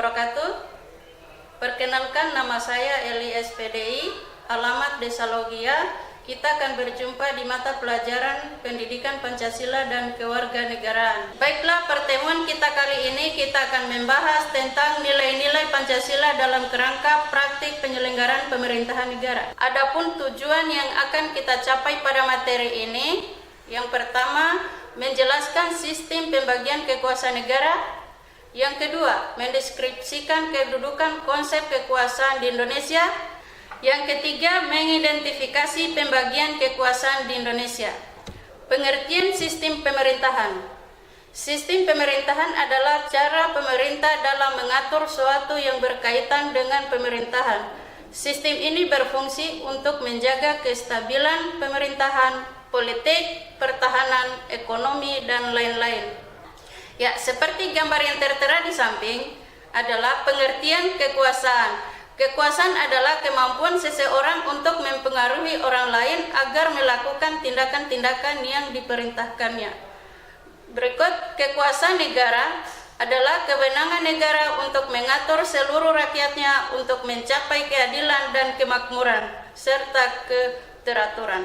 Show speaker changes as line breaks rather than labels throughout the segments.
wabarakatuh. Perkenalkan, nama saya Eli SPDI, alamat Desa Logia. Kita akan berjumpa di mata pelajaran Pendidikan Pancasila dan Kewarganegaraan. Baiklah, pertemuan kita kali ini kita akan membahas tentang nilai-nilai Pancasila dalam kerangka praktik penyelenggaraan pemerintahan negara. Adapun tujuan yang akan kita capai pada materi ini, yang pertama, menjelaskan sistem pembagian kekuasaan negara. Yang kedua, mendeskripsikan kedudukan konsep kekuasaan di Indonesia. Yang ketiga, mengidentifikasi pembagian kekuasaan di Indonesia. Pengertian sistem pemerintahan. Sistem pemerintahan adalah cara pemerintah dalam mengatur suatu yang berkaitan dengan pemerintahan. Sistem ini berfungsi untuk menjaga kestabilan pemerintahan, politik, pertahanan, ekonomi, dan lain-lain. Ya, seperti gambar yang tertera di samping adalah pengertian kekuasaan. Kekuasaan adalah kemampuan seseorang untuk mempengaruhi orang lain agar melakukan tindakan-tindakan yang diperintahkannya. Berikut, kekuasaan negara adalah kewenangan negara untuk mengatur seluruh rakyatnya untuk mencapai keadilan dan kemakmuran serta keteraturan.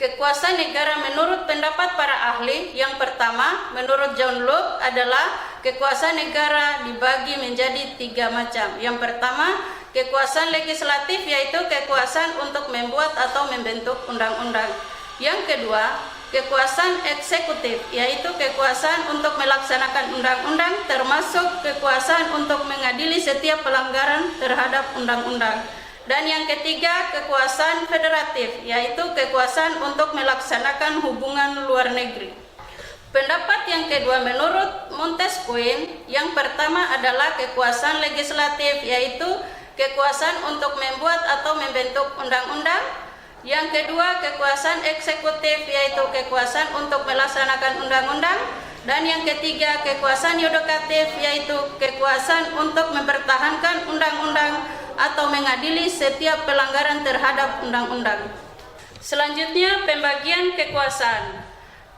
Kekuasaan negara menurut pendapat para ahli, yang pertama, menurut John Locke adalah kekuasaan negara dibagi menjadi 3 macam. Yang pertama, kekuasaan legislatif, yaitu kekuasaan untuk membuat atau membentuk undang-undang. Yang kedua, kekuasaan eksekutif, yaitu kekuasaan untuk melaksanakan undang-undang, termasuk kekuasaan untuk mengadili setiap pelanggaran terhadap undang-undang. Dan yang ketiga, kekuasaan federatif, yaitu kekuasaan untuk melaksanakan hubungan luar negeri. Pendapat yang kedua menurut Montesquieu, yang pertama adalah kekuasaan legislatif, yaitu kekuasaan untuk membuat atau membentuk undang-undang. Yang kedua, kekuasaan eksekutif, yaitu kekuasaan untuk melaksanakan undang-undang. Dan yang ketiga, kekuasaan yudikatif, yaitu kekuasaan untuk mempertahankan undang-undang atau mengadili setiap pelanggaran terhadap undang-undang. Selanjutnya, pembagian kekuasaan.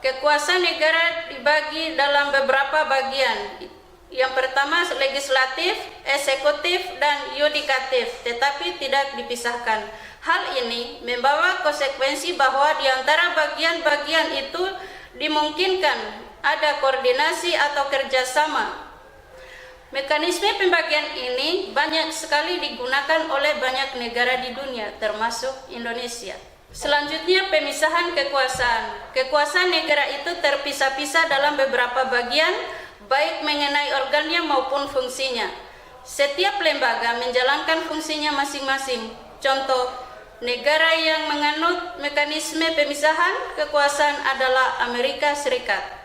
Kekuasaan negara dibagi dalam beberapa bagian. Yang pertama, legislatif, eksekutif, dan yudikatif, tetapi tidak dipisahkan. Hal ini membawa konsekuensi bahwa di antara bagian-bagian itu dimungkinkan ada koordinasi atau kerjasama. Mekanisme pembagian ini banyak sekali digunakan oleh banyak negara di dunia, termasuk Indonesia. Selanjutnya, pemisahan kekuasaan. Kekuasaan negara itu terpisah-pisah dalam beberapa bagian, baik mengenai organnya maupun fungsinya. Setiap lembaga menjalankan fungsinya masing-masing. Contoh, negara yang menganut mekanisme pemisahan kekuasaan adalah Amerika Serikat.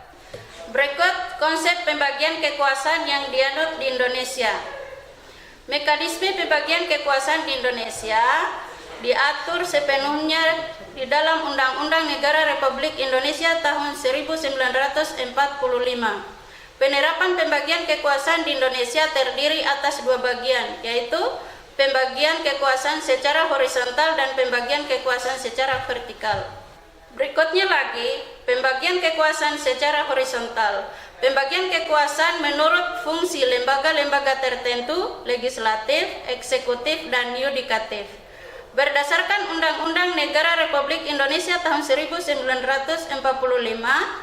Berikut konsep pembagian kekuasaan yang dianut di Indonesia. Mekanisme pembagian kekuasaan di Indonesia diatur sepenuhnya di dalam Undang-Undang Negara Republik Indonesia tahun 1945. Penerapan pembagian kekuasaan di Indonesia terdiri atas 2 bagian, yaitu pembagian kekuasaan secara horizontal dan pembagian kekuasaan secara vertikal. Berikutnya lagi, pembagian kekuasaan secara horizontal. Pembagian kekuasaan menurut fungsi lembaga-lembaga tertentu, legislatif, eksekutif, dan yudikatif. Berdasarkan Undang-Undang Negara Republik Indonesia tahun 1945,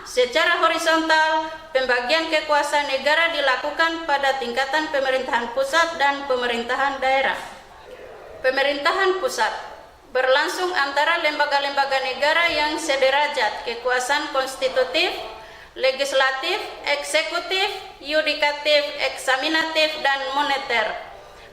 secara horizontal, pembagian kekuasaan negara dilakukan pada tingkatan pemerintahan pusat dan pemerintahan daerah. Pemerintahan pusat berlangsung antara lembaga-lembaga negara yang sederajat, kekuasaan konstitutif, legislatif, eksekutif, yudikatif, eksaminatif, dan moneter.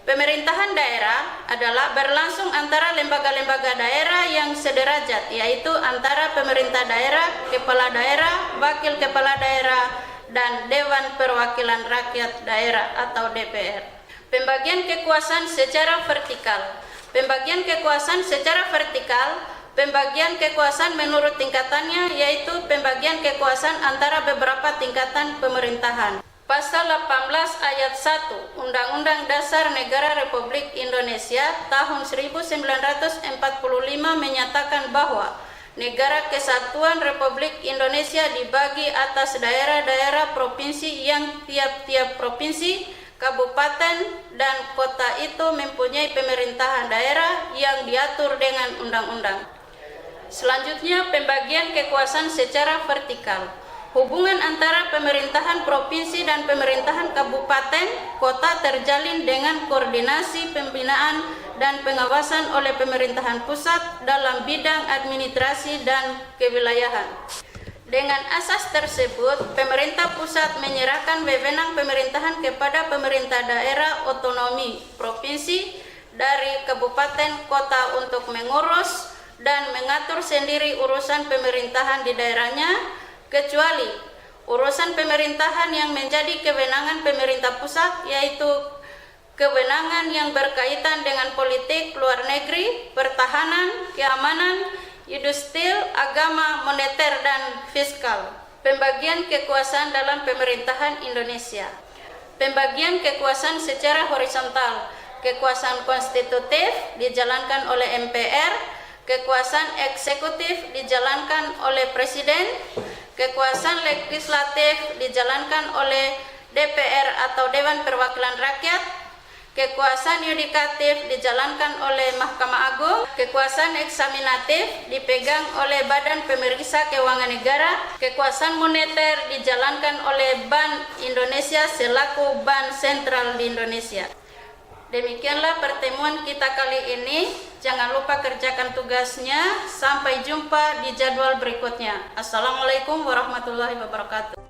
Pemerintahan daerah adalah berlangsung antara lembaga-lembaga daerah yang sederajat, yaitu antara pemerintah daerah, kepala daerah, wakil kepala daerah, dan Dewan Perwakilan Rakyat Daerah atau DPR. Pembagian kekuasaan secara vertikal. Pembagian kekuasaan secara vertikal, pembagian kekuasaan menurut tingkatannya, yaitu pembagian kekuasaan antara beberapa tingkatan pemerintahan. Pasal 18 ayat 1 Undang-Undang Dasar Negara Republik Indonesia tahun 1945 menyatakan bahwa Negara Kesatuan Republik Indonesia dibagi atas daerah-daerah provinsi yang tiap-tiap provinsi, kabupaten, dan kota itu mempunyai pemerintahan daerah yang diatur dengan undang-undang. Selanjutnya, pembagian kekuasaan secara vertikal. Hubungan antara pemerintahan provinsi dan pemerintahan kabupaten kota terjalin dengan koordinasi pembinaan dan pengawasan oleh pemerintahan pusat dalam bidang administrasi dan kewilayahan. Dengan asas tersebut, pemerintah pusat menyerahkan wewenang pemerintahan kepada pemerintah daerah otonomi provinsi dari kabupaten kota untuk mengurus dan mengatur sendiri urusan pemerintahan di daerahnya, kecuali urusan pemerintahan yang menjadi kewenangan pemerintah pusat, yaitu kewenangan yang berkaitan dengan politik luar negeri, pertahanan, keamanan, yudisial, agama, moneter, dan fiskal. Pembagian kekuasaan dalam pemerintahan Indonesia. Pembagian kekuasaan secara horizontal. Kekuasaan konstitutif dijalankan oleh MPR, kekuasaan eksekutif dijalankan oleh Presiden, kekuasaan legislatif dijalankan oleh DPR atau Dewan Perwakilan Rakyat, kekuasaan yudikatif dijalankan oleh Mahkamah Agung, kekuasaan eksaminatif dipegang oleh Badan Pemeriksa Keuangan Negara, kekuasaan moneter dijalankan oleh Bank Indonesia selaku bank sentral di Indonesia. Demikianlah pertemuan kita kali ini. Jangan lupa kerjakan tugasnya. Sampai jumpa di jadwal berikutnya. Assalamualaikum warahmatullahi wabarakatuh.